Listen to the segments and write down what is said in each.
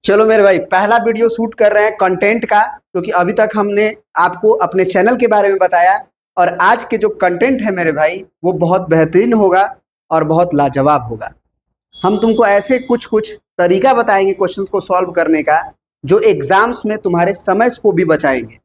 चलो मेरे भाई, पहला वीडियो शूट कर रहे हैं कंटेंट का, क्योंकि अभी तक हमने आपको अपने चैनल के बारे में बताया। और आज के जो कंटेंट है मेरे भाई, वो बहुत बेहतरीन होगा और बहुत लाजवाब होगा। हम तुमको ऐसे कुछ कुछ तरीका बताएंगे क्वेश्चंस को सॉल्व करने का, जो एग्जाम्स में तुम्हारे समय को भी बचाएंगे।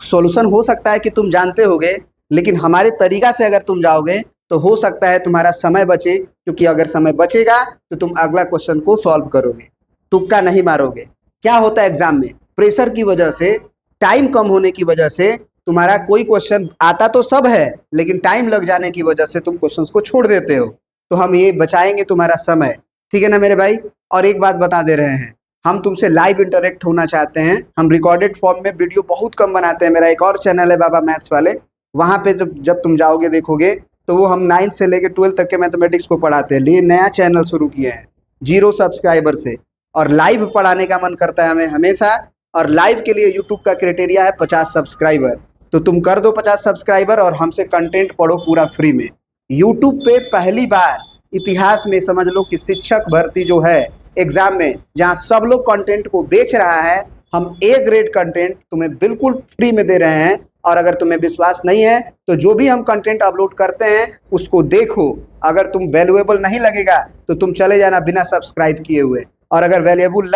सॉल्यूशन हो सकता है कि तुम जानते होगे, लेकिन हमारे तरीका से अगर तुम जाओगे तो हो सकता है तुम्हारा समय बचे, क्योंकि अगर समय बचेगा तो तुम अगला क्वेश्चन को सॉल्व करोगे, तुक्का नहीं मारोगे। क्या होता है एग्जाम में, प्रेशर की वजह से, टाइम कम होने की वजह से तुम्हारा कोई क्वेश्चन आता तो सब है, लेकिन टाइम लग जाने की वजह से तुम क्वेश्चंस को छोड़ देते हो। तो हम ये बचाएंगे तुम्हारा समय, ठीक है ना मेरे भाई। और एक बात बता दे रहे हैं, हम तुमसे लाइव इंटरेक्ट होना चाहते हैं। हम रिकॉर्डेड फॉर्म में वीडियो बहुत कम बनाते हैं। मेरा एक और चैनल है बाबा मैथ्स वाले, वहाँ पे जब तुम जाओगे देखोगे तो वो हम 9th से लेकर 12th तक के मैथमेटिक्स को पढ़ाते हैं। ये नया चैनल शुरू किए हैं 0 सब्सक्राइबर से, और लाइव पढ़ाने का मन करता है हमें हमेशा। और लाइव के लिए यूट्यूब का क्राइटेरिया है 50 सब्सक्राइबर। तो तुम कर दो 50 सब्सक्राइबर और हमसे कंटेंट पढ़ो पूरा फ्री में। यूट्यूब पे पहली बार इतिहास में समझ लो कि शिक्षक भर्ती जो है एग्जाम में, जहाँ सब लोग कंटेंट को बेच रहा है, हम ए ग्रेड कंटेंट तुम्हें बिल्कुल फ्री में दे रहे हैं। और अगर तुम्हें विश्वास नहीं है तो जो भी हम कंटेंट अपलोड करते हैं उसको देखो। अगर तुम वैल्यूएबल नहीं लगेगा तो तुम चले जाना बिना सब्सक्राइब किए हुए, और अगर वैल्यूएबल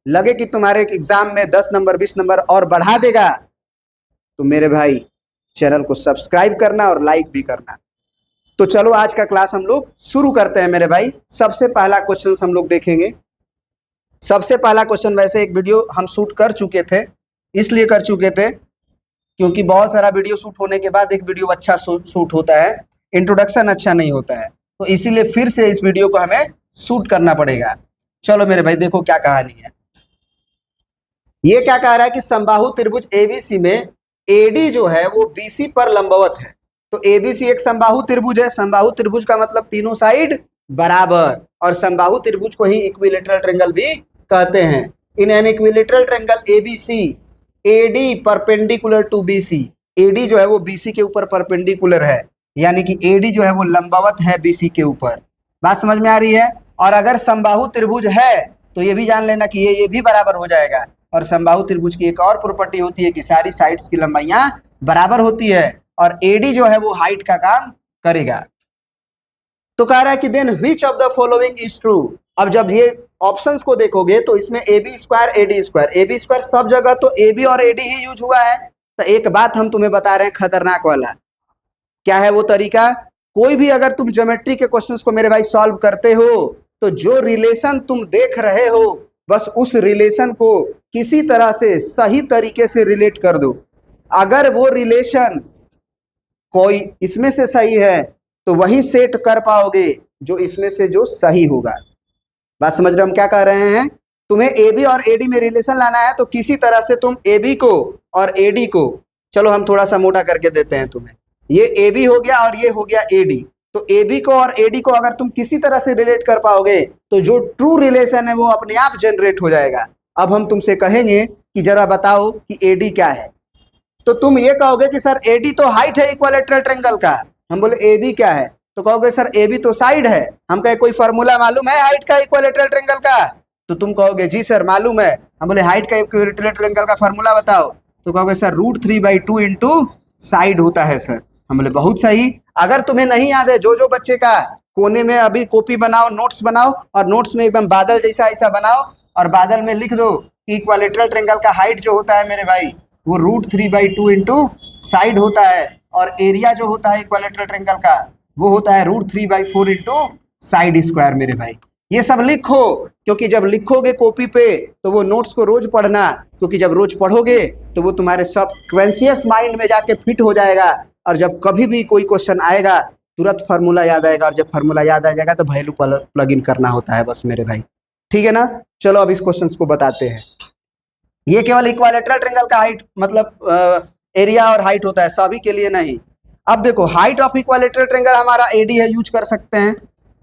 लगे कि तुम्हारे एग्जाम में 10 नंबर 20 नंबर और बढ़ा देगा, तो मेरे भाई चैनल को सब्सक्राइब करना और लाइक भी करना। तो चलो आज का क्लास हम लोग शुरू करते हैं मेरे भाई। सबसे पहला क्वेश्चन हम लोग देखेंगे। सबसे पहला क्वेश्चन, वैसे एक वीडियो हम शूट कर चुके थे, इसलिए कर चुके थे क्योंकि बहुत सारा वीडियो शूट होने के बाद एक वीडियो अच्छा शूट होता है, इंट्रोडक्शन अच्छा नहीं होता है, तो इसीलिए फिर से इस वीडियो को हमें शूट करना पड़ेगा। चलो मेरे भाई देखो क्या कहानी है। ये क्या कह रहा है कि समबाहु त्रिभुज एबीसी में एडी जो है वो बीसी पर लंबवत है। तो एबीसी एक समबाहु त्रिभुज है। समबाहु त्रिभुज का मतलब तीनों साइड बराबर, और समबाहु त्रिभुज को ही इक्विलेटरल ट्रायंगल भी कहते हैं। In an equilateral triangle ABC AD perpendicular to BC, AD जो है वो बीसी के ऊपर परपेंडिकुलर है, यानी कि एडी जो है वो लंबवत है बीसी के ऊपर। बात समझ में आ रही है। और अगर समबाहु त्रिभुज है तो ये भी जान लेना कि ये भी बराबर हो जाएगा। और समबाहु त्रिभुज की एक और प्रॉपर्टी होती है कि सारी साइड्स की लंबाइयां बराबर होती है, और एडी जो है वो हाइट का काम करेगा। तो कह रहा है कि then which of the following is true. अब जब ये ऑप्शंस को देखोगे तो इसमें A B square AD square सब जगह तो ए बी और एडी ही यूज हुआ है। तो एक बात हम तुम्हें बता रहे हैं खतरनाक वाला, क्या है वो तरीका। कोई भी अगर तुम ज्योमेट्री के क्वेश्चंस को मेरे भाई सॉल्व करते हो तो जो रिलेशन तुम देख रहे हो बस उस रिलेशन को किसी तरह से सही तरीके से रिलेट कर दो। अगर वो रिलेशन कोई इसमें से सही है तो वही सेट कर पाओगे जो इसमें से जो सही होगा। बात समझ रहे हो हम क्या कह रहे हैं। तुम्हें ए बी और एडी में रिलेशन लाना है तो किसी तरह से तुम ए बी को और एडी को, चलो हम थोड़ा सा मोटा करके देते हैं तुम्हें, ये ए बी हो गया और ये हो गया एडी। तो ए बी को और एडी को अगर तुम किसी तरह से रिलेट कर पाओगे तो जो ट्रू रिलेशन है वो अपने आप जनरेट हो जाएगा। अब हम तुमसे कहेंगे कि जरा बताओ कि एडी क्या है, तो तुम ये कहोगे कि सर एडी तो हाइट है इक्विलेटरल ट्रायंगल का। हम बोले ए बी क्या है, तो कहोगे सर ए बी तो साइड है। हम कहे कोई फार्मूला मालूम है हाइट का इक्विलेटरल ट्रायंगल का, तो तुम कहोगे जी सर मालूम है। हम बोले हाइट का इक्विलेटरल ट्रायंगल का फार्मूला बताओ, तो कहोगे सर √3/2 इंटू साइड होता है सर। हम बोले बहुत सही। अगर तुम्हें नहीं याद है, जो बच्चे का कोने में अभी कॉपी बनाओ, नोट्स बनाओ, और नोट्स में एकदम बादल जैसा ऐसा बनाओ, और बादल में लिख दो कि इक्विलेटरल ट्रायंगल का हाइट जो होता है मेरे भाई वो √3/2 इंटू साइड होता है, और एरिया जो होता है इक्विलेटरल ट्रायंगल का वो होता है √3/4 इंटू साइड स्क्वायर। मेरे भाई ये सब लिखो, क्योंकि जब लिखोगे कॉपी पे तो वो नोट्स को रोज पढ़ना, क्योंकि जब रोज पढ़ोगे तो वो तुम्हारे सबकॉन्शियस माइंड में जाके फिट हो जाएगा, और जब कभी भी कोई क्वेश्चन आएगा तुरंत फार्मूला याद आएगा, और जब फार्मूला याद आ जाएगा तो वैल्यू प्लग इन करना होता है बस मेरे भाई, ठीक है ना। चलो अब इस क्वेश्चन को बताते हैं। ये केवल इक्विलेटरल ट्रायंगल का हाइट मतलब एरिया और हाइट होता है, सभी के लिए नहीं। अब देखो हाइट ऑफ इक्विलेटरल ट्रायंगल हमारा एडी है, यूज कर सकते हैं।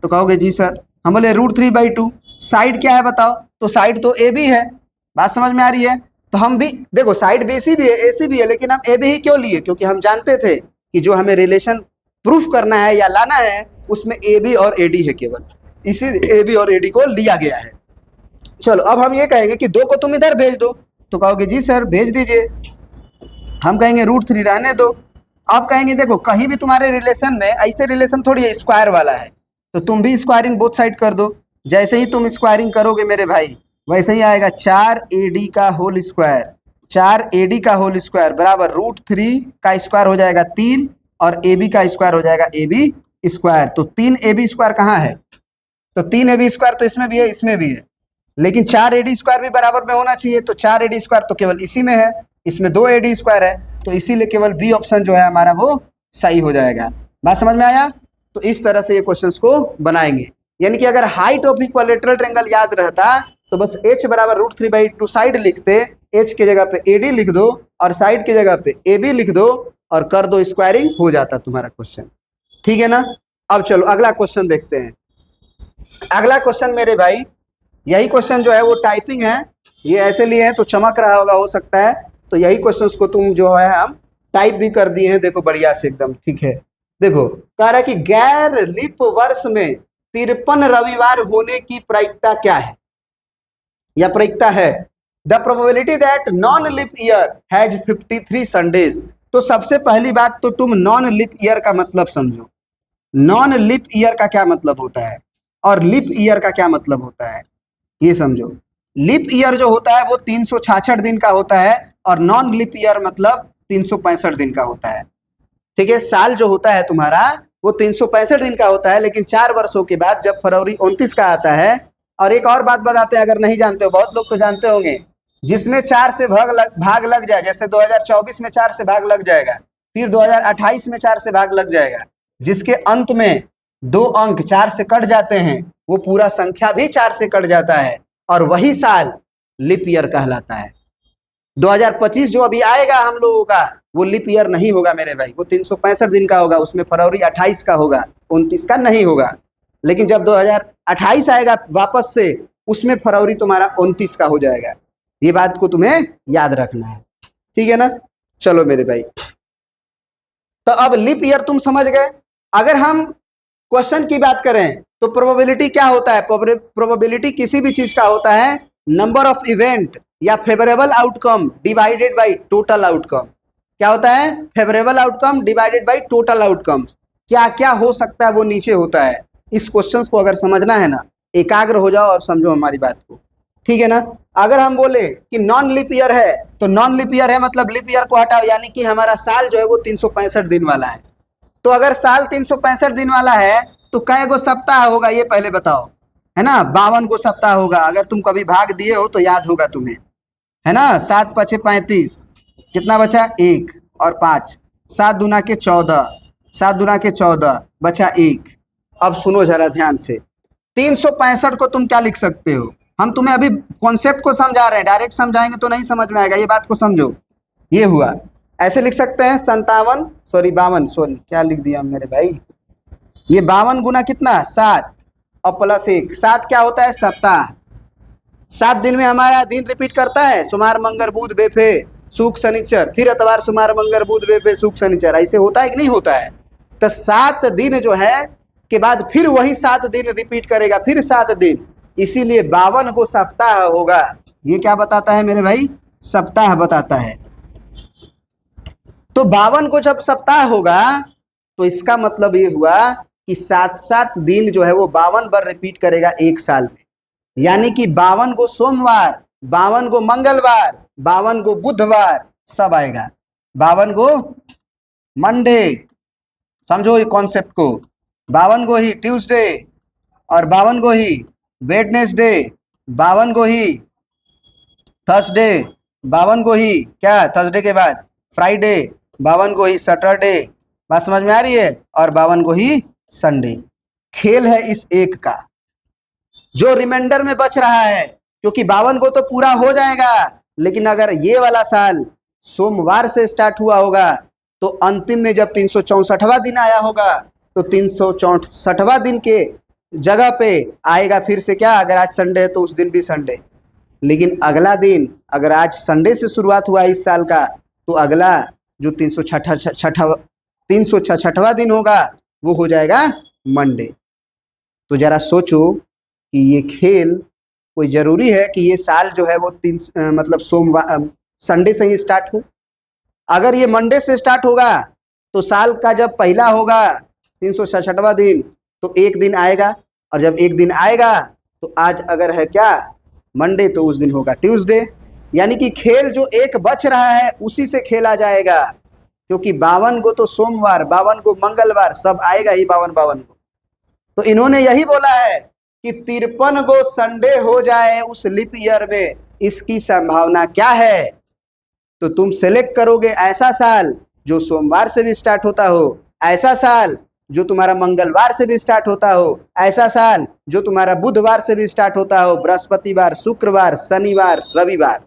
तो कहोगे जी सर, हम बोले √3/2। साइड क्या है बताओ, तो साइड तो ए बी है। बात समझ में आ रही है। तो हम भी देखो साइड बीसी भी है, एसी भी है, लेकिन हम ए बी ही क्यों लिए, क्योंकि हम जानते थे कि जो हमें रिलेशन प्रूफ करना है या लाना है उसमें ए बी और एडी है केवल, इसी ए बी और एडी को लिया गया है। चलो अब हम ये कहेंगे कि 2 को तुम इधर भेज दो, तो कहोगे जी सर भेज दीजिए। हम कहेंगे √3 रहने दो। अब कहेंगे देखो कहीं भी तुम्हारे रिलेशन में ऐसे रिलेशन थोड़ी है स्क्वायर वाला है, तो तुम भी स्क्वायरिंग बोथ साइड कर दो। जैसे ही तुम स्क्वायरिंग करोगे मेरे भाई, वैसे ही आएगा 4AD का होल स्क्वायर, 4AD का होल स्क्वायर बराबर √3 का स्क्वायर हो जाएगा 3 और AB का स्क्वायर हो जाएगा AB स्क्वायर। तो 3AB स्क्वायर कहाँ है? तो 3AB स्क्वायर तो इसमें भी है इसमें भी है, लेकिन 4AD स्क्वायर भी बराबर में होना चाहिए। तो 4AD स्क्वायर तो केवल इसी में है, इसमें 2AD स्क्वायर है, तो इसीलिए केवल बी ऑप्शन जो है हमारा वो सही हो जाएगा। बात समझ में आया? तो इस तरह से ये क्वेश्चंस को बनाएंगे। यानी कि अगर हाइट ऑफ इक्विलेटरल ट्रायंगल याद रहता तो बस h बराबर √3/2 साइड लिखते, h की जगह पे AD लिख दो और साइड की जगह पे AB लिख दो और कर दो स्क्वायरिंग, हो जाता तुम्हारा क्वेश्चन। ठीक है ना? अब चलो अगला क्वेश्चन देखते हैं। अगला क्वेश्चन मेरे भाई, यही क्वेश्चन जो है वो टाइपिंग है, ये ऐसे लिए हैं तो चमक रहा होगा हो सकता है, तो यही क्वेश्चंस को तुम जो है हम टाइप भी कर दिए हैं, देखो बढ़िया से एकदम। ठीक है, देखो कह रहा है कि गैर लिप वर्ष में 53 रविवार होने की प्रायिकता क्या है या प्रायिकता है? The probability that non lip year has 53 Sundays. तो सबसे पहली बात तो तुम नॉन लिप ईयर का मतलब समझो। नॉन लिप ईयर का क्या मतलब होता है और लिप ईयर का क्या मतलब होता है, ये समझो। लिप ईयर जो होता है वो 366 दिन का होता है और नॉन लिप ईयर मतलब 365 दिन का होता है। ठीक है, साल जो होता है तुम्हारा वो 365 दिन का होता है, लेकिन 4 वर्षों के बाद जब फरवरी 29 का आता है। और एक और बात बताते हैं, अगर नहीं जानते हो, बहुत लोग तो जानते होंगे, जिसमें 4 से भाग लग जाए, जैसे 2024 में 4 से भाग लग जाएगा, फिर 2028 में 4 से भाग लग जाएगा, जिसके अंत में 2 अंक 4 से कट जाते हैं, वो पूरा संख्या भी 4 से कट जाता है और वही साल लिप ईयर कहलाता है। 2025 जो अभी आएगा हम लोगों का, वो लिप ईयर नहीं होगा मेरे भाई, वो 365 दिन का होगा, उसमें फरवरी 28 का होगा, 29 का नहीं होगा। लेकिन जब 2028 आएगा वापस से, उसमें फरवरी तुम्हारा 29 का हो जाएगा। ये बात को तुम्हें याद रखना है, ठीक है ना? चलो मेरे भाई, तो अब लिप ईयर तुम समझ गए। अगर हम क्वेश्चन की बात करें तो प्रोबेबिलिटी क्या होता है? प्रोबेबिलिटी किसी भी चीज का होता है नंबर ऑफ इवेंट या favourable outcome divided by total outcome. क्या होता है? Favourable outcome divided by total outcome. क्या क्या हो सकता है वो नीचे होता है। इस क्वेश्चन को अगर समझना है ना, एकाग्र हो जाओ और समझो हमारी बात को, ठीक है ना? अगर हम बोले कि नॉन लिप ईयर है, तो नॉन लिप ईयर है मतलब लिप ईयर को हटाओ, यानी कि हमारा साल जो है वो 365 दिन वाला है। तो अगर साल 365 दिन वाला है तो कै गो सप्ताह होगा ये पहले बताओ, है ना? 52 गो सप्ताह होगा। अगर तुम कभी भाग दिए हो तो याद होगा तुम्हें, है ना? 7 × 5 = 35, कितना बचा? 1 और 5, 7 दूना के 14, 7 दूना के 14 बचा 1। अब सुनो जरा ध्यान से, 365 को तुम क्या लिख सकते हो? हम तुम्हें अभी कॉन्सेप्ट को समझा रहे हैं, डायरेक्ट समझाएंगे तो नहीं समझ में आएगा, ये बात को समझो। ये हुआ, ऐसे लिख सकते हैं 52 क्या लिख दिया मेरे भाई, ये 52 गुना कितना? 7 और प्लस 1, 7 क्या होता है? सप्ताह। 7 दिन में हमारा दिन रिपीट करता है, सोमवार मंगल बुध बेफे सुख शनिचर, फिर इतवार सोमवार मंगल बुध बेफे सुख शनिचर, ऐसे होता है कि नहीं होता है? तो 7 दिन जो है के बाद फिर वही 7 दिन रिपीट करेगा, फिर 7 दिन, इसीलिए 52 को सप्ताह होगा। ये क्या बताता है मेरे भाई? सप्ताह बताता है। तो 52 को जब सप्ताह होगा तो इसका मतलब ये हुआ कि 7-7 दिन जो है वो 52 बार रिपीट करेगा एक साल में, यानी कि 52 को सोमवार, 52 को मंगलवार, 52 को बुधवार सब आएगा, 52 को मंडे, समझो ये कॉन्सेप्ट को, 52 को ही ट्यूसडे और 52 को ही वेडनेसडे, 52 को ही थर्सडे, 52 को ही क्या थर्सडे के बाद फ्राइडे, 52 को ही सैटरडे, बात समझ में आ रही है? और 52 को ही संडे। खेल है इस एक का, जो रिमाइंडर में बच रहा है, क्योंकि 52 को तो पूरा हो जाएगा, लेकिन अगर ये वाला साल सोमवार से स्टार्ट हुआ होगा तो अंतिम में जब 364वां दिन आया होगा तो 364वां दिन के जगह पे आएगा फिर से क्या, अगर आज संडे है तो उस दिन भी संडे, लेकिन अगला दिन अगर आज संडे से शुरुआत हुआ इस साल का, तो अगला जो 366वां दिन होगा वो हो जाएगा मंडे। तो जरा सोचो कि ये खेल कोई जरूरी है कि ये साल जो है वो मतलब सोमवार संडे से ही स्टार्ट हो? अगर ये मंडे से स्टार्ट होगा तो साल का जब पहला होगा 366वां दिन तो एक दिन आएगा, और जब एक दिन आएगा तो आज अगर है क्या मंडे तो उस दिन होगा ट्यूसडे। यानी कि खेल जो एक बच रहा है उसी से खेला जाएगा, क्योंकि 52 को तो सोमवार, 52 को मंगलवार, सब आएगा ही 52 को। तो इन्होंने यही बोला है कि 53 को संडे हो जाए उस लीप ईयर में, इसकी संभावना क्या है? तो तुम सेलेक्ट करोगे ऐसा साल जो सोमवार से भी स्टार्ट होता हो, ऐसा साल जो तुम्हारा मंगलवार से भी स्टार्ट होता हो, ऐसा साल जो तुम्हारा बुधवार से भी स्टार्ट होता हो, बृहस्पतिवार, शुक्रवार, शनिवार, रविवार।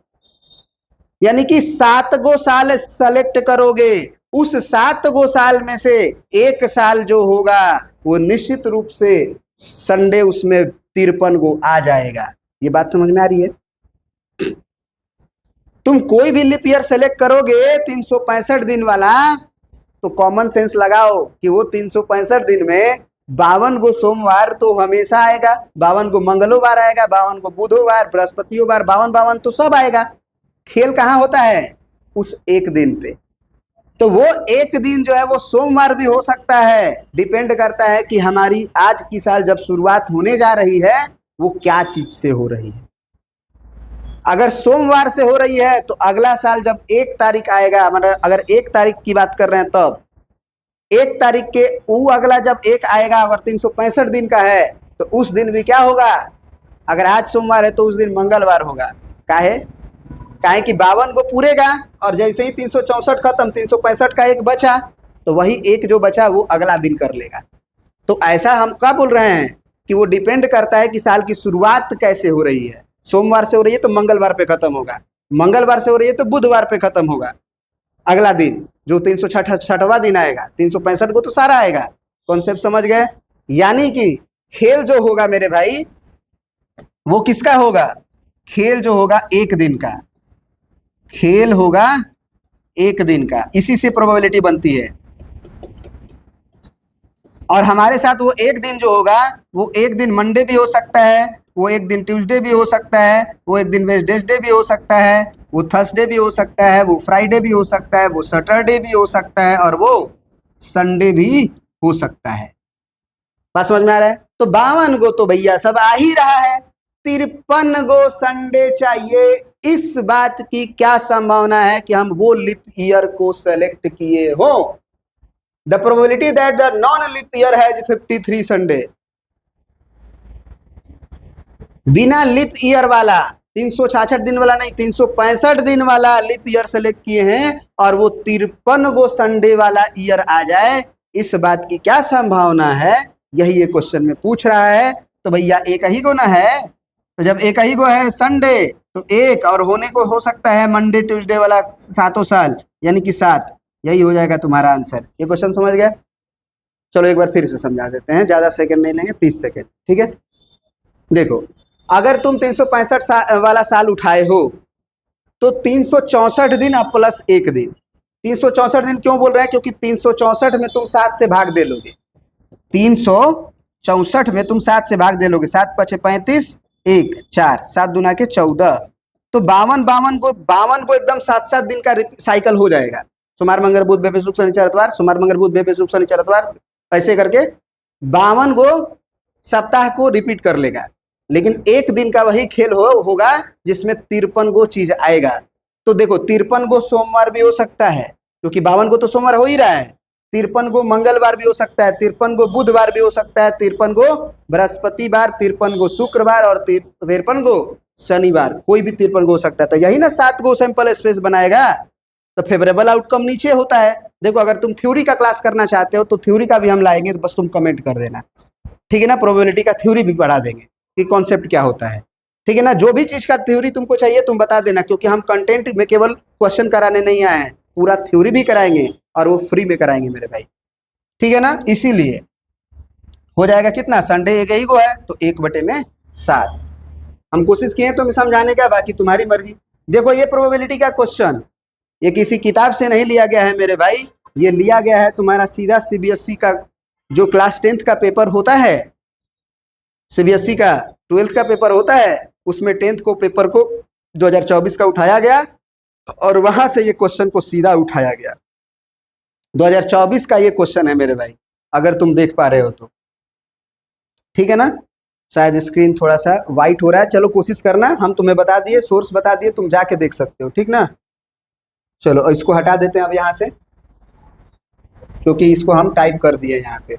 यानी कि 7 गो साल सेलेक्ट करोगे, उस 7 गो साल में से एक साल जो होगा वो निश्चित रूप से संडे उसमें 53 गो आ जाएगा। ये बात समझ में आ रही है? तुम कोई भी लीप ईयर सेलेक्ट करोगे 365 दिन वाला, तो कॉमन सेंस लगाओ कि वो 365 दिन में 52 गो सोमवार तो हमेशा आएगा, 52 गो मंगलवार आएगा, 52 गो बुधवार, बृहस्पतिवार, 52 तो सब आएगा। खेल कहाँ होता है? उस एक दिन पे। तो वो एक दिन जो है वो सोमवार भी हो सकता है, डिपेंड करता है कि हमारी आज की साल जब शुरुआत होने जा रही है वो क्या चीज से हो रही है। अगर सोमवार से हो रही है तो अगला साल जब 1 तारीख आएगा, मतलब अगर 1 तारीख की बात कर रहे हैं तब 1 तारीख के वो अगला जब 1 आएगा, अगर 365 दिन का है तो उस दिन भी क्या होगा? अगर आज सोमवार है तो उस दिन मंगलवार होगा। काहे कि 52 को पूरेगा, और जैसे ही 364 खत्म, 365 का एक बचा, तो वही एक जो बचा वो अगला दिन कर लेगा। तो ऐसा हम क्या बोल रहे हैं कि वो डिपेंड करता है कि साल की शुरुआत कैसे हो रही है। सोमवार से हो रही है तो मंगलवार पे खत्म होगा, मंगलवार से हो रही है तो बुधवार पे खत्म होगा अगला दिन, जो 366वां दिन आएगा। 365 को तो सारा आएगा। कॉन्सेप्ट समझ गए? यानी कि खेल जो होगा मेरे भाई वो किसका होगा? खेल जो होगा एक दिन का, खेल होगा एक दिन का, इसी से प्रोबेबिलिटी बनती है। और हमारे साथ वो एक दिन जो होगा वो एक दिन मंडे भी हो सकता है, वो एक दिन ट्यूसडे भी हो सकता है, वो एक दिन वेडनेसडे भी हो सकता है, वो थर्सडे भी हो सकता है, वो फ्राइडे भी हो सकता है, वो सैटरडे भी हो सकता है, और वो संडे भी हो सकता है। बात समझ में आ रहा है? तो 52 गो तो भैया सब आ ही रहा है, 53 गो संडे चाहिए। इस बात की क्या संभावना है कि हम वो लीप ईयर को सेलेक्ट किए हो? The probability that the non leap year has 53 Sunday. बिना लीप ईयर वाला 366 दिन वाला नहीं, 365 दिन वाला लीप ईयर सेलेक्ट किए हैं, और वो 53 गो संडे वाला ईयर आ जाए, इस बात की क्या संभावना है? यही ये क्वेश्चन में पूछ रहा है। तो भैया एक ही गो ना है, तो जब एक ही गो है संडे तो एक और होने को हो सकता है मंडे ट्यूसडे वाला 7 साल, यानी कि 7। यही हो जाएगा तुम्हारा आंसर। ये क्वेश्चन समझ गए? चलो एक बार फिर से समझा देते हैं, ज्यादा सेकंड नहीं लेंगे, 30 सेकंड, ठीक है? देखो, अगर तुम 365 वाला साल उठाए हो तो 364 दिन अब प्लस एक दिन। 364 दिन क्यों बोल रहे हैं? क्योंकि 364 में तुम 7 से भाग दे लोगे, 364 में तुम 7 से भाग दे लोगे, 7 पचे 35, 1 4, 7 दूना के 14, तो 52 को एकदम 7-7 दिन का साइकिल हो जाएगा। सोमवार मंगल बुध बृहस्पति शुक्र शनिचर इतवार, सोमवार मंगल बुध बृहस्पति शुक्र शनिचर इतवार, ऐसे करके 52 को सप्ताह को रिपीट कर लेगा। लेकिन एक दिन का वही खेल होगा जिसमें 53 गो चीज आएगा। तो देखो 53 गो सोमवार भी हो सकता है, क्योंकि 52 को तो सोमवार हो ही रहा है। 53 गो मंगलवार भी हो सकता है, 53 गो बुधवार भी हो सकता है, 53 गो बृहस्पतिवार, 53 गो शुक्रवार, और 53 गो शनिवार, कोई भी 53 गो हो सकता है। तो यही ना 7 गो सैंपल स्पेस बनाएगा, तो फेवरेबल आउटकम नीचे होता है। देखो अगर तुम थ्योरी का क्लास करना चाहते हो तो थ्योरी का भी हम लाएंगे, तो बस तुम कमेंट कर देना, ठीक है ना? प्रोबेबिलिटी का थ्योरी भी पढ़ा देंगे कि कॉन्सेप्ट क्या होता है, ठीक है ना? जो भी चीज का थ्योरी तुमको चाहिए तुम बता देना, क्योंकि हम कंटेंट में केवल क्वेश्चन कराने नहीं आए हैं, पूरा थ्योरी भी कराएंगे और वो फ्री में कराएंगे मेरे भाई, ठीक है ना? इसीलिए हो जाएगा कितना? संडे एक ही को है तो 1/7। हम कोशिश किए तो समझाने का, बाकी तुम्हारी मर्जी। देखो ये प्रोबेबिलिटी का क्वेश्चन ये किसी किताब से नहीं लिया गया है मेरे भाई, ये लिया गया है तुम्हारा सीधा सीबीएसई का जो क्लास 10th का पेपर होता है, सीबीएसई का 12th का पेपर होता है, उसमें 10th को पेपर को 2024 का उठाया गया और वहां से ये क्वेश्चन को सीधा उठाया गया। 2024 का ये क्वेश्चन है मेरे भाई, अगर तुम देख पा रहे हो तो। ठीक है ना, शायद स्क्रीन थोड़ा सा वाइट हो रहा है, चलो कोशिश करना, हम तुम्हें बता दिए, सोर्स बता दिए, तुम जाके देख सकते हो। ठीक ना, चलो इसको हटा देते हैं अब यहाँ से, क्योंकि इसको हम टाइप कर दिए यहाँ पे,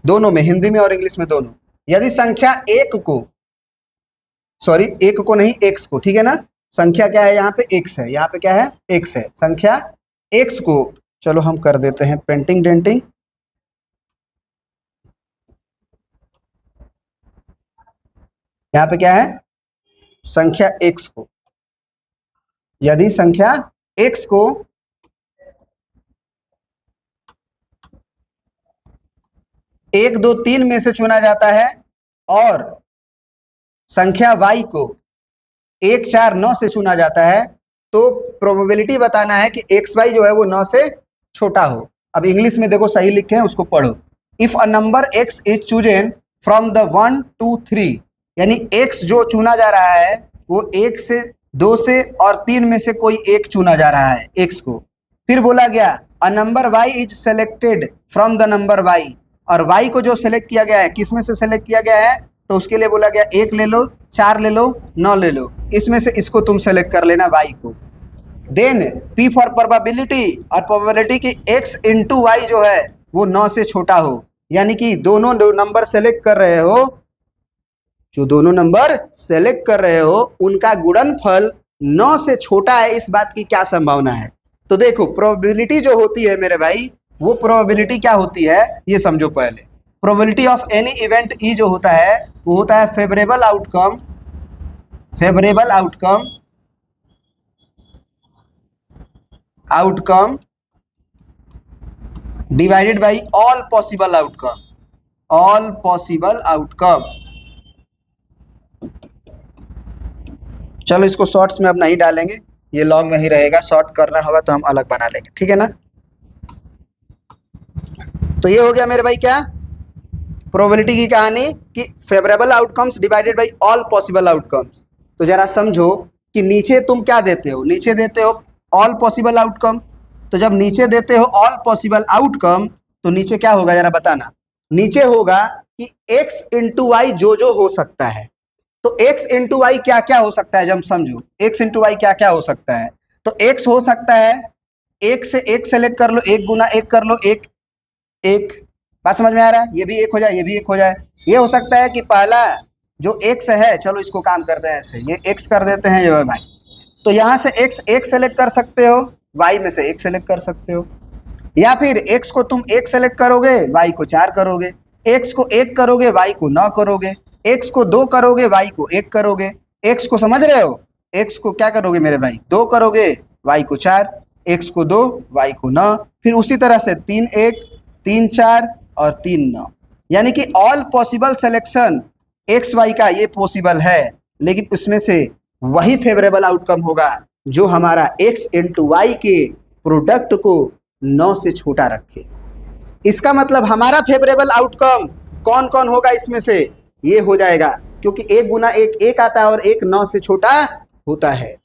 दोनों में, हिंदी में और इंग्लिश में दोनों। यदि संख्या एक को, सॉरी एक को नहीं, एक्स को, ठीक है ना, संख्या क्या है यहाँ पे, एक्स है, यहाँ पे क्या है, एक्स है, संख्या एक्स को, चलो हम कर देते हैं पेंटिंग डेंटिंग, यहाँ पे क्या है, संख्या एक्स को, यदि संख्या एक्स को एक दो तीन में से चुना जाता है और संख्या y को 1 4 9 से चुना जाता है, तो प्रोबेबिलिटी बताना है कि xy जो है वो 9 से छोटा हो। अब इंग्लिश में देखो सही लिखे हैं, उसको पढ़ो। If a number x is chosen from the 1 2 3, यानी x जो चुना जा रहा है वो 1 से 2 से और 3 में से कोई एक चुना जा रहा है x को। फिर बोला गया a number y is selected from the number y, और y को जो सेलेक्ट किया गया है, किस में से सेलेक्ट किया गया है, तो उसके लिए बोला गया 1 ले लो, 4 ले लो, 9 ले लो, इसमें से इसको तुम सेलेक्ट कर लेना y को। देन p फॉर प्रोबेबिलिटी, और प्रोबेबिलिटी की x इंटू वाई जो है वो 9 से छोटा हो, यानी कि दोनों नंबर सेलेक्ट कर रहे हो, जो दोनों नंबर सेलेक्ट कर रहे हो उनका गुणनफल 9 से छोटा है, इस बात की क्या संभावना है। तो देखो प्रोबेबिलिटी जो होती है मेरे भाई, वो प्रोबेबिलिटी क्या होती है ये समझो पहले। Probability of any event E जो होता है वो होता है favourable outcome, favourable outcome, outcome divided by all possible outcome, all possible outcome. चलो इसको शॉर्ट्स में अब नहीं डालेंगे, ये लॉन्ग में ही रहेगा, शॉर्ट करना होगा तो हम अलग बना लेंगे, ठीक है ना। तो ये हो गया मेरे भाई क्या, प्रोबेबिलिटी की कहानी कि favourable outcomes divided by all possible outcomes. तो जरा समझो कि नीचे तुम क्या देते हो, नीचे देते हो ऑल पॉसिबल आउटकम, तो जब नीचे देते हो ऑल पॉसिबल आउटकम तो नीचे क्या होगा जरा बताना। नीचे होगा कि x इंटू वाई जो हो सकता है, तो x इंटू वाई क्या क्या हो सकता है, जब समझो x इंटू वाई क्या क्या हो सकता है। तो x हो सकता है, एक से एक सेलेक्ट कर लो, एक गुना एक कर लो, एक एक, बात समझ में आ रहा है, ये भी एक हो जाए, ये भी एक हो जाए। ये हो सकता है कि पहला जो x है, चलो इसको काम करते हैं ऐसे, ये x कर देते हैं ये भाई, तो यहाँ से x एक सेलेक्ट कर सकते हो, y में से एक सेलेक्ट कर सकते हो, या फिर x को तुम एक सेलेक्ट करोगे, y को 4 करोगे, x को 1 करोगे, y को 9 करोगे, x को 2 करोगे, y को 1 करोगे, x को समझ रहे हो, x को क्या करोगे मेरे भाई, 2 करोगे, y को 4, x को 2, y को 9, फिर उसी तरह से 3 1 3 4 और 3 9, यानी कि all possible selection X Y का ये पॉसिबल है, लेकिन उसमें से वही फेवरेबल आउटकम होगा जो हमारा x इंटू वाई के प्रोडक्ट को 9 से छोटा रखे। इसका मतलब हमारा फेवरेबल आउटकम कौन कौन होगा इसमें से, ये हो जाएगा, क्योंकि 1 गुना 1 1 आता है और 1 9 से छोटा होता है।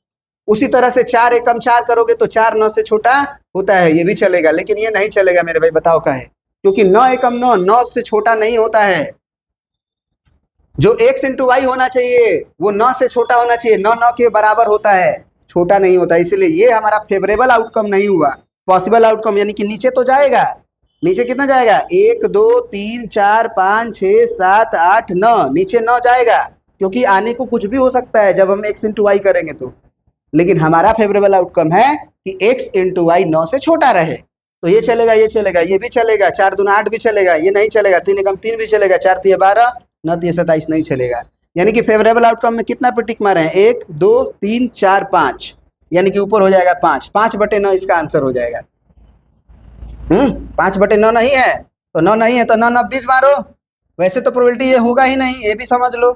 उसी तरह से 4 एकम 4 करोगे तो 4 9 से छोटा होता है, ये भी चलेगा, लेकिन ये नहीं चलेगा मेरे भाई, बताओ क्या है, क्योंकि 9 एकम 9 9 से छोटा नहीं होता है। जो x इंटू वाई होना चाहिए वो 9 से छोटा होना चाहिए, 9 9 के बराबर होता है, छोटा नहीं होता, इसलिए ये हमारा फेवरेबल आउटकम नहीं हुआ। पॉसिबल आउटकम यानी कि नीचे तो जाएगा, नीचे कितना जाएगा, 1 2 3 4 5 6 7 8 9, नीचे 9 जाएगा, क्योंकि आने को कुछ भी हो सकता है जब हम x इंटू वाई करेंगे तो। लेकिन हमारा फेवरेबल आउटकम है कि x इंटू वाई 9 से छोटा रहे, तो ये चलेगा, ये चलेगा, ये भी चलेगा, 4 दूना 8 भी चलेगा, ये नहीं चलेगा, 3 एकम 3 भी चलेगा, 4 तिया 12, 9 तिया 27 नहीं चलेगा। यानी कि फेवरेबल आउटकम में कितना पे टिक मारे हैं, 1 2 3 4 5, यानी कि ऊपर हो जाएगा 5, 5/9 इसका आंसर हो जाएगा। 5/9 नहीं है तो 9 नहीं है तो 9 9 मारो, वैसे तो प्रोबेबिलिटी ये होगा ही नहीं, ये भी समझ लो,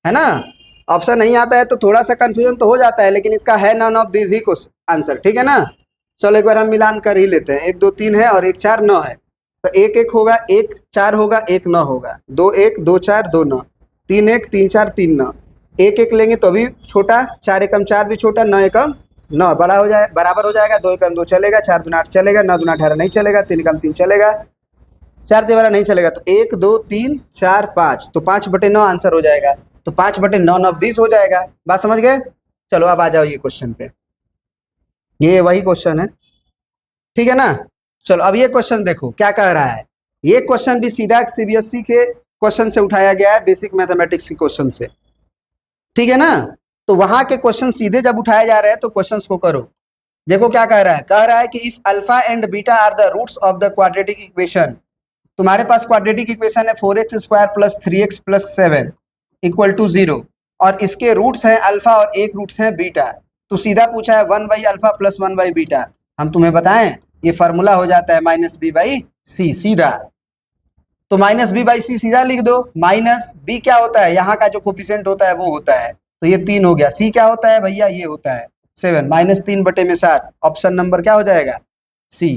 है ना। ऑप्शन नहीं आता है तो थोड़ा सा कंफ्यूजन तो हो जाता है, लेकिन इसका है नॉन ऑफ दिस ही को आंसर, ठीक है ना। चलो एक बार हम मिलान कर ही लेते हैं, 1 2 3 है और 1 4 9 है, तो 1 1 होगा, 1 4 होगा, 1 9 होगा, 2 1 2 4 2 9, 3 1 3 4 3 9, एक एक लेंगे तो भी छोटा, 4 एकम 4 भी छोटा, 9 एकम 9 बड़ा हो जाए, बराबर हो जाएगा, 2 एकम 2 चलेगा, 4 दूना 8 चलेगा, 9 दूना 18 नहीं चलेगा, 3 एकम 3 चलेगा, 4 तिवारा नहीं चलेगा, तो 1 2 3 4 5, तो 5/9 आंसर हो जाएगा, तो 5/9 नवदीस हो जाएगा। बात समझ गए? चलो अब आ जाओ ये क्वेश्चन पे, ये वही क्वेश्चन है, ठीक है ना। चलो अब ये क्वेश्चन देखो क्या कह रहा है। ये क्वेश्चन भी सीधा सीबीएसई के क्वेश्चन से उठाया गया है, बेसिक मैथमेटिक्स के क्वेश्चन से, ठीक है ना। तो वहां के क्वेश्चन सीधे जब उठाए जा रहे हैं तो क्वेश्चंस को करो। देखो क्या कह रहा है कि if alpha and beta are the roots of the quadratic equation, तुम्हारे पास क्वाड्रेटिक इक्वेशन है 4x² + 3x + 7 = 0, और इसके रूट्स हैं अल्फा और एक रूट्स हैं बीटा। तो सीधा पूछा है 1/α + 1/β। हम तुम्हें बताएं ये फार्मूला हो जाता है -b/c सीधा। तो -b/c सीधा लिख दो। -b क्या होता है, यहाँ का जो कोफिशिएंट होता है वो होता है, तो ये 3 हो गया। c क्या होता है भैया, ये होता है 7, -3/7, ऑप्शन नंबर क्या हो जाएगा, c।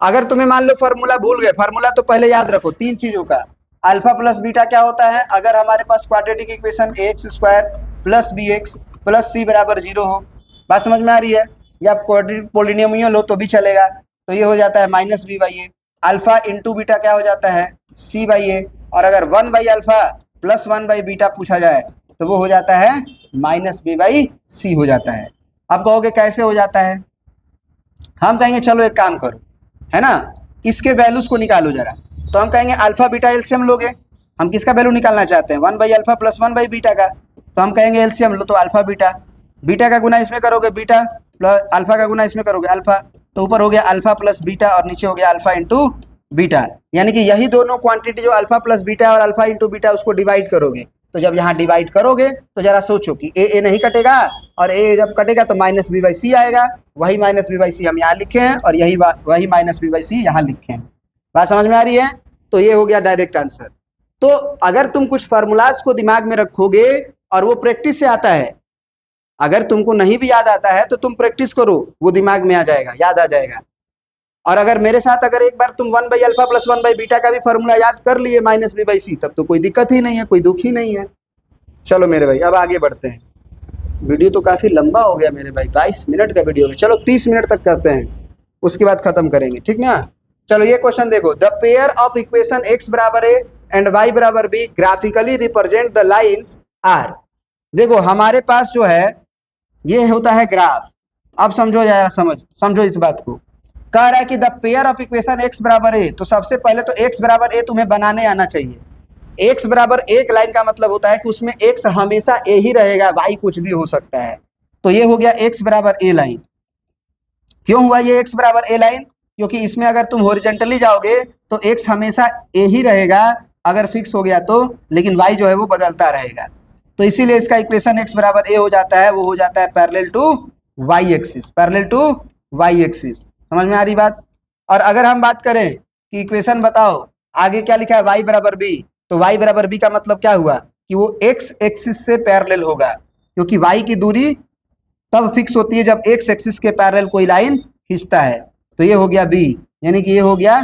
अगर तुम्हें मान लो फार्मूला भूल गए, फार्मूला तो पहले याद रखो 3 चीजों का। अल्फा प्लस बीटा क्या होता है, अगर हमारे पास quadratic equation ax² + bx + c = 0 हो। बात समझ में आ रही है? या क्वाड्रेटिक पोलिनोमियल हो तो भी चलेगा। तो ये हो जाता है -b/a। अल्फा इंटू बीटा क्या हो जाता है, c/a। और अगर 1/α + 1/β पूछा जाए तो वो हो जाता है -b/c हो जाता है। अब कहोगे कैसे हो जाता है, हम कहेंगे चलो एक काम करो, है ना, इसके वैल्यूज को निकालो जरा। तो हम कहेंगे अल्फा बीटा एलसीएम लोगे। हम किसका वैल्यू निकालना चाहते हैं, 1/α + 1/β का। तो हम कहेंगे एलसीएम लो, तो अल्फा बीटा, बीटा का गुना इसमें करोगे बीटा, प्लस अल्फा का गुना इसमें करोगे अल्फा, तो ऊपर हो गया अल्फा प्लस बीटा और नीचे हो गया अल्फा इंटू बीटा। यानी कि यही दोनों क्वांटिटी जो अल्फा प्लस बीटा और अल्फा इंटू बीटा उसको डिवाइड करोगे। तो जब यहाँ डिवाइड करोगे तो जरा सोचो कि ए नहीं कटेगा, और ए जब कटेगा तो -b/c आएगा। वही -b/c हम यहाँ लिखे हैं और यही वही -b/c यहाँ लिखे हैं। बात समझ में आ रही है? तो ये हो गया डायरेक्ट आंसर। तो अगर तुम कुछ फार्मूलाज को दिमाग में रखोगे और वो प्रैक्टिस से आता है, अगर तुमको नहीं भी याद आता है तो तुम प्रैक्टिस करो, वो दिमाग में आ जाएगा, याद आ जाएगा। और अगर मेरे साथ अगर एक बार तुम 1/α + 1/β का भी फार्मूला याद कर लिए -b/c, तब तो कोई दिक्कत ही नहीं है, कोई दुख ही नहीं है। चलो मेरे भाई अब आगे बढ़ते हैं। वीडियो तो काफी लंबा हो गया मेरे भाई, 22 मिनट का वीडियो है। चलो 30 मिनट तक करते हैं, उसके बाद खत्म करेंगे, ठीक ना। चलो ये क्वेश्चन देखो, the pair of equation x = a and y = b graphically represent the lines are. देखो हमारे पास जो है ये होता है ग्राफ। अब समझो यार, समझो इस बात को। कह रहा है कि the pair of equation x = a, तो सबसे पहले तो x = a तुम्हें बनाने आना चाहिए। x = एक लाइन का मतलब होता है कि उसमें x हमेशा a ही रहेगा, y कुछ भी हो सकता है। तो ये हो गया x = a लाइन। क्यों हुआ ये x = a लाइन, क्योंकि इसमें अगर तुम हॉरिजॉन्टली जाओगे तो x हमेशा a ही रहेगा अगर फिक्स हो गया तो, लेकिन y जो है वो बदलता रहेगा। तो इसीलिए इसका इक्वेशन x = a हो जाता है, वो हो जाता है parallel to y axis, parallel to y axis. समझ में आ रही बात? और अगर हम बात करें कि इक्वेशन बताओ आगे क्या लिखा है, y = b, तो y = b का मतलब क्या हुआ कि वो x एक्सिस से पैरेलल होगा, क्योंकि y की दूरी तब फिक्स होती है जब x एक्सिस के पैरेलल कोई लाइन खींचता है। तो ये हो गया b, यानी कि ये हो गया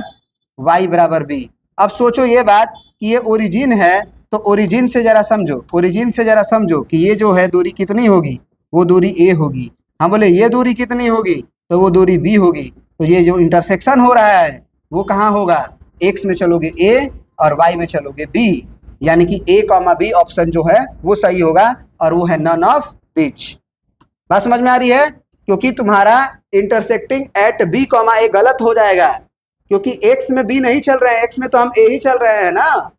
y = b। अब सोचो ये बात कि ये ओरिजिन है, तो ओरिजिन से जरा समझो, ओरिजिन से जरा समझो कि ये जो है दूरी कितनी होगी, वो दूरी a होगी। हम बोले ये दूरी कितनी होगी, तो वो दूरी b होगी। तो ये जो इंटरसेक्शन हो रहा है वो कहाँ होगा, x में चलोगे a और y में चलोगे b, यानी कि a, b ऑप्शन जो है वो सही होगा, और वो है नन ऑफ दिच। बात समझ में आ रही है? क्योंकि तुम्हारा इंटरसेक्टिंग एट b, a गलत हो जाएगा, क्योंकि x में b नहीं चल रहे हैं, x में तो हम a ही चल रहे हैं ना।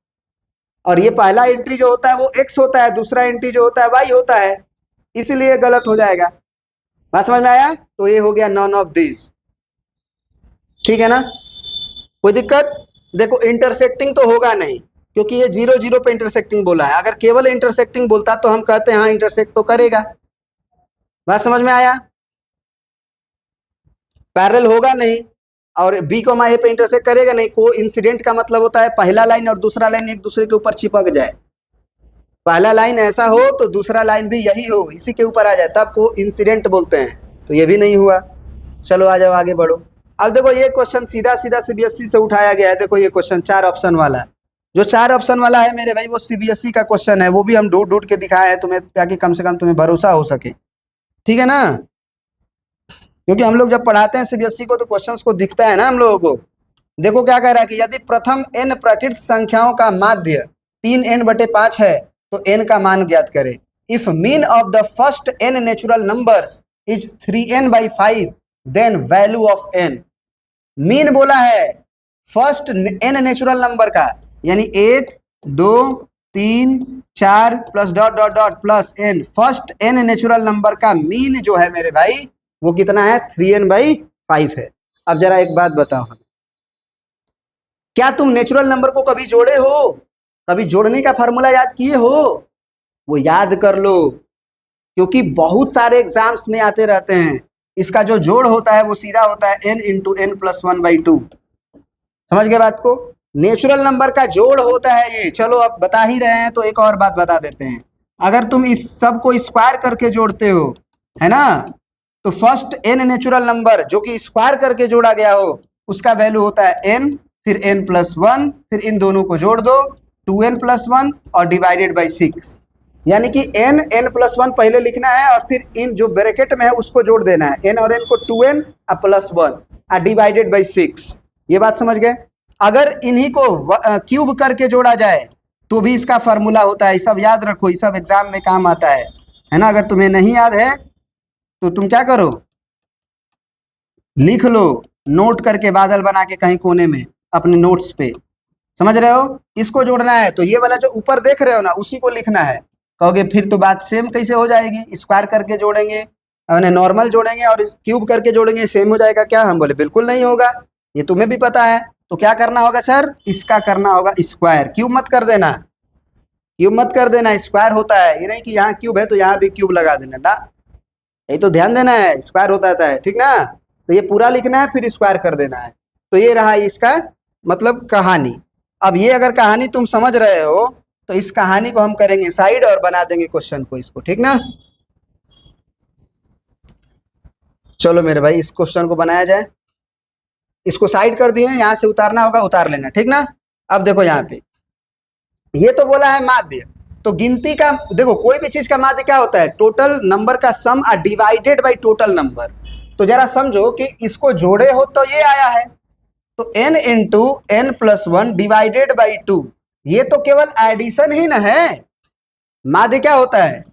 और ये पहला एंट्री जो होता है वो x होता है, दूसरा एंट्री जो होता है y होता है, इसलिए गलत हो जाएगा। बात समझ में आया? तो ये हो गया नन ऑफ दिस, ठीक है ना, कोई दिक्कत? देखो इंटरसेक्टिंग तो होगा नहीं, क्योंकि ये 0 0 पे इंटरसेक्टिंग बोला है। अगर केवल इंटरसेक्टिंग बोलता तो हम कहते हैं हाँ इंटरसेक्ट तो करेगा। बात समझ में आया? पैरेलल होगा नहीं और b, a पे इंटरसेक्ट करेगा नहीं। को इंसिडेंट का मतलब होता है पहला लाइन और दूसरा लाइन एक दूसरे के ऊपर चिपक जाए। पहला लाइन ऐसा हो तो दूसरा लाइन भी यही हो, इसी के ऊपर आ जाए, तब को इंसिडेंट बोलते हैं। तो ये भी नहीं हुआ। चलो आ जाओ आगे बढ़ो। अब देखो ये क्वेश्चन सीधा सीधा सीबीएसई से उठाया गया है। देखो ये क्वेश्चन 4 ऑप्शन वाला, जो 4 ऑप्शन वाला है मेरे भाई वो सीबीएसई का क्वेश्चन है, वो भी हम ढूंढ ढूंढ के दिखाए हैं तुम्हें, ताकि कम से कम तुम्हें भरोसा हो सके, ठीक है ना। क्योंकि हम लोग जब पढ़ाते हैं सीबीएसई को तो क्वेश्चंस को दिखता है ना हम लोगों को। देखो क्या कह रहा है कि यदि प्रथम n प्राकृत संख्याओं का माध्य 3n/5 है तो n का मान ज्ञात करें। If mean of the first n natural numbers is 3n/5 then value of n। Mean बोला है फर्स्ट n नेचुरल नंबर का, यानी 1 2 3 4 plus dot dot dot plus n, first n natural number का मीन जो है मेरे भाई वो कितना है 3n/5 है। अब जरा एक बात बताओ हमें, क्या तुम नेचुरल नंबर को कभी जोड़े हो, कभी जोड़ने का फॉर्मूला याद किए हो? वो याद कर लो, क्योंकि बहुत सारे एग्जाम्स में आते रहते हैं। इसका जो जोड़ होता है वो सीधा होता है n × n+1/2। समझ गए बात को? नेचुरल नंबर का जोड़ होता है ये। चलो अब बता ही रहे हैं तो एक और बात बता देते हैं। अगर तुम इस सब को स्क्वायर करके जोड़ते हो, है ना, तो फर्स्ट n नेचुरल नंबर जो कि स्क्वायर करके जोड़ा गया हो उसका वैल्यू होता है n, फिर n+1, फिर इन दोनों को जोड़ दो 2n+1 और डिवाइडेड बाई 6, यानी कि n+1 पहले लिखना है और फिर इन जो ब्रैकेट में है उसको जोड़ देना है, n और n को 2n +1 डिवाइडेड बाई 6। ये बात समझ गए? अगर इन्हीं को क्यूब करके जोड़ा जाए तो भी इसका फार्मूला होता है। ये सब याद रखो, ये सब एग्जाम में काम आता है ना। अगर तुम्हें नहीं याद है तो तुम क्या करो, लिख लो नोट करके, बादल बना के कहीं कोने में अपने नोट्स पे। समझ रहे हो? इसको जोड़ना है तो ये वाला जो ऊपर देख रहे हो ना उसी को लिखना है। कहोगे फिर तो बात सेम कैसे हो जाएगी, स्क्वायर करके जोड़ेंगे नॉर्मल जोड़ेंगे और क्यूब करके जोड़ेंगे सेम हो जाएगा क्या? हम बोले बिल्कुल नहीं होगा, ये तुम्हें भी पता है। तो क्या करना होगा सर, इसका करना होगा स्क्वायर, क्यूब मत कर देना, क्यूब मत कर देना, स्क्वायर होता है। ये नहीं कि यहाँ क्यूब है तो यहाँ भी क्यूब लगा देना ना, यही तो ध्यान देना है, स्क्वायर होता है, ठीक ना। तो ये पूरा लिखना है फिर स्क्वायर कर देना है। तो ये रहा इसका मतलब कहानी। अब ये अगर कहानी तुम समझ रहे हो तो इस कहानी को हम करेंगे साइड और बना देंगे क्वेश्चन को, इसको, ठीक ना। चलो मेरे भाई इस क्वेश्चन को बनाया जाए। इसको साइड कर दिए, यहाँ से उतारना होगा उतार लेना, ठीक ना। अब देखो यहाँ पे ये तो बोला है माध्य, तो गिनती का देखो कोई भी चीज का माध्य क्या होता है, टोटल नंबर का सम डिवाइडेड बाई टोटल नंबर। तो जरा समझो कि इसको जोड़े हो तो ये आया है, तो n × n+1 डिवाइडेड बाई 2, ये तो केवल एडिशन ही ना है। माध्य क्या होता है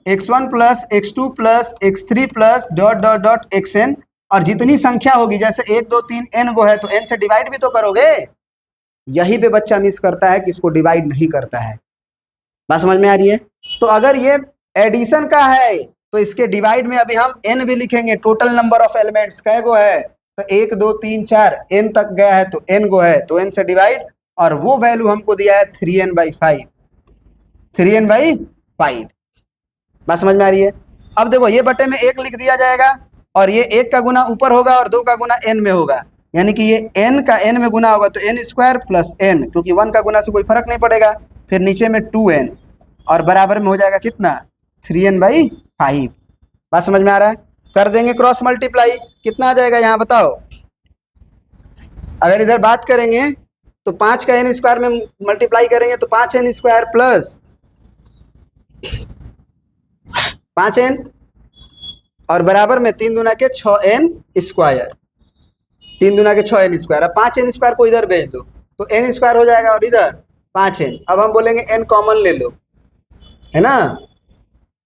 x1 + x2 + x3 + dot dot dot xn, और जितनी संख्या होगी जैसे 1 2 3 n गो है तो n से डिवाइड भी तो करोगे। यही पे बच्चा मिस करता है कि इसको डिवाइड नहीं करता है। बात समझ में आ रही है? तो अगर ये एडिशन का है तो इसके डिवाइड में अभी हम n भी लिखेंगे, टोटल नंबर ऑफ एलिमेंट्स कै गो है, तो 1 2 3 4 n तक गया है तो n गो है, तो n से डिवाइड, और वो वैल्यू हमको दिया है 3n/5, 3n/5। बात समझ में आ रही है? अब देखो ये बटे में 1 लिख दिया जाएगा और ये 1 का गुना ऊपर होगा और 2 का गुना n में होगा, यानी कि ये n का n में गुना होगा तो n² + n, क्योंकि 1 का गुना से कोई फर्क नहीं पड़ेगा। फिर नीचे में 2n और बराबर में हो जाएगा कितना 3n/5। बात समझ में आ रहा है? कर देंगे क्रॉस मल्टीप्लाई, कितना आ जाएगा यहाँ बताओ। अगर इधर बात करेंगे तो 5 का n² में मल्टीप्लाई करेंगे तो 5n² + 5n और बराबर में 3 दूना के 6n², 3 दूना के 6n²। अब 5n² को इधर भेज दो तो n² हो जाएगा और इधर 5n। अब हम बोलेंगे n कॉमन ले लो, है ना,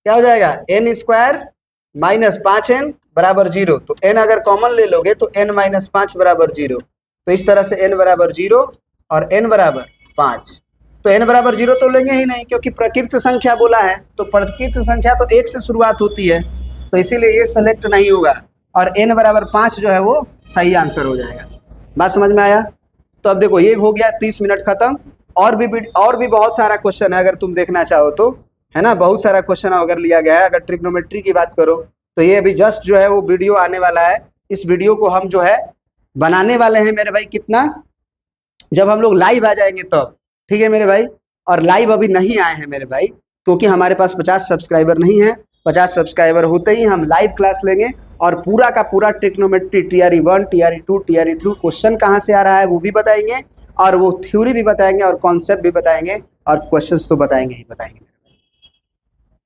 क्या हो जाएगा n² - 5n = 0। तो n अगर कॉमन ले लोगे तो n - 5 = 0। तो इस तरह से n = 0 और n = 5। तो n = 0 तो लेंगे ही नहीं, क्योंकि प्रकृत संख्या बोला है, तो प्रकृत संख्या तो 1 से शुरुआत होती है, तो इसीलिए ये सेलेक्ट नहीं होगा, और n = 5 जो है वो सही आंसर हो जाएगा। बात समझ में आया? तो अब देखो ये हो गया 30 मिनट खत्म। और भी बहुत सारा क्वेश्चन है अगर तुम देखना चाहो तो, है ना, बहुत सारा क्वेश्चन अगर लिया गया है। अगर ट्रिग्नोमेट्री की बात करो तो ये अभी जस्ट जो है वो वीडियो आने वाला है। इस वीडियो को हम जो है बनाने वाले हैं मेरे भाई, कितना, जब हम लोग लाइव आ जाएंगे तब, ठीक है मेरे भाई। और लाइव अभी नहीं आए हैं मेरे भाई, क्योंकि हमारे पास 50 सब्सक्राइबर नहीं है। 50 सब्सक्राइबर होते ही हम लाइव क्लास लेंगे और पूरा का पूरा trigonometry TRE 1 TRE 2 TRE 3 question कहाँ से आ रहा है वो भी बताएंगे, और वो थ्योरी भी बताएंगे और कॉन्सेप्ट भी बताएंगे और क्वेश्चंस तो बताएंगे ही बताएंगे।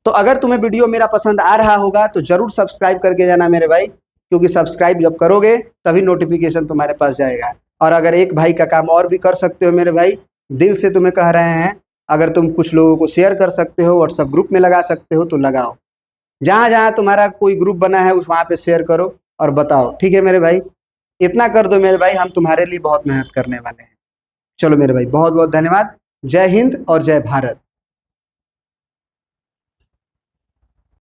तो अगर तुम्हें वीडियो मेरा पसंद आ रहा होगा तो जरूर सब्सक्राइब करके जाना मेरे भाई, क्योंकि सब्सक्राइब जब करोगे तभी नोटिफिकेशन तुम्हारे पास जाएगा। और अगर एक भाई का काम और भी कर सकते हो मेरे भाई, दिल से तुम्हें कह रहे हैं, अगर तुम कुछ लोगों को शेयर कर सकते हो, व्हाट्सएप ग्रुप में लगा सकते हो तो लगाओ। जहाँ जहाँ तुम्हारा कोई ग्रुप बना है वहाँ पे शेयर करो और बताओ, ठीक है मेरे भाई? इतना कर दो मेरे भाई, हम तुम्हारे लिए बहुत मेहनत करने वाले हैं। चलो मेरे भाई, बहुत बहुत धन्यवाद। जय हिंद और जय भारत।